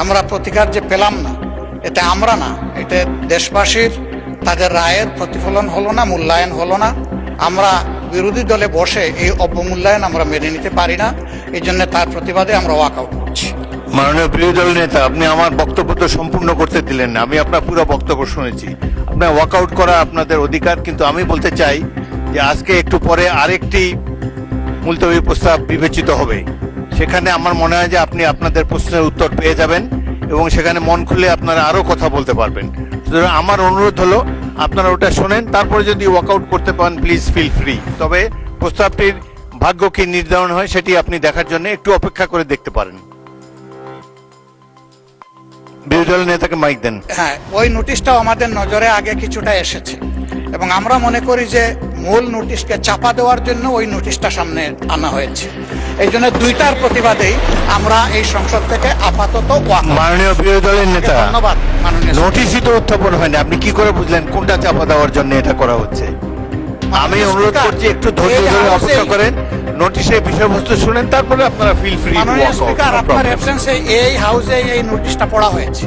আমরা প্রতিকার যে পেলাম না, এটা আমরা না, এটা দেশবাসীর তাদের রায়ের প্রতিফলন হলো না, মূল্যায়ন হলো না। আমরা বিরোধী দলে বসে এই অবমূল্যায়ন আমরা মেনে নিতে পারি না। এই জন্য তার প্রতিবাদে আমরা ওয়াকআউট করছি। মাননীয় বিরোধী দল নেতা, আপনি আমার বক্তব্য তো সম্পূর্ণ করতে দিলেন না। আমি আপনার পুরো বক্তব্য শুনেছি। আপনার ওয়াকআউট করা আপনাদের অধিকার, কিন্তু আমি বলতে চাই যে আজকে একটু পরে আরেকটি মুলতবি প্রস্তাব বিবেচিত হবে। সেখানে আমার মনে হয় যে আপনি আপনাদের প্রশ্নের উত্তর পেয়ে যাবেন এবং সেখানে মন খুলে আপনারা আরও কথা বলতে পারবেন। সুতরাং আমার অনুরোধ হলো আপনারা ওটা শোনেন, তারপরে যদি ওয়াকআউট করতে পারেন প্লিজ ফিল ফ্রি। তবে প্রস্তাবটির ভাগ্য কি নির্ধারণ হয় সেটি আপনি দেখার জন্য একটু অপেক্ষা করে দেখতে পারেন। বিরোধী দলের নেতাকে মাইক দেন। হ্যাঁ, ওই নোটিশটাও আমাদের নজরে আগে কিছুটা এসেছে এবং আমরা মনে করি যে মূল নোটিশকে চাপা দেওয়ার জন্য ওই নোটিশটা সামনে আনা হয়েছে। এই জন্য দুইটার প্রতিবাদেই আমরা এই সংসদ থেকে আপাতত মাননীয় বিরোধী দলের নেতা, ধন্যবাদ। মাননীয় নোটিশই তো উত্থাপন হয়নি, আপনি কি করে বুঝলেন কোনটা চাপা দেওয়ার জন্য এটা করা হচ্ছে? আমি অনুরোধ করছি একটু ধৈর্য ধরে অপেক্ষা করেন, নোটিশের বিষয়বস্তু শুনেন, তারপরে আপনারা ফিল ফ্রি। মাননীয় স্পিকার, আপনার অ্যাবসেন্সে এই হাউসে এই নোটিশটা পড়া হয়েছে,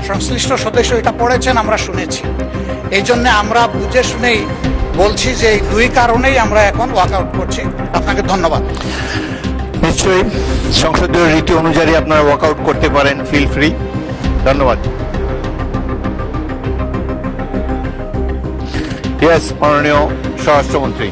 সংশ্লিষ্ট সদস্য এটা পড়েছেন, আমরা শুনেছি। এই জন্য আমরা বুঝে শুনেই বলছি যে এই দুই কারণেই আমরা এখন ওয়াকআউট করছি। আপনাকে ধন্যবাদ। নিশ্চয়ই সংসদীয় রীতি অনুযায়ী আপনারা ওয়াকআউট করতে পারেন, ফিল ফ্রি। ধন্যবাদ। ইয়েস, মাননীয় স্বরাষ্ট্রমন্ত্রী।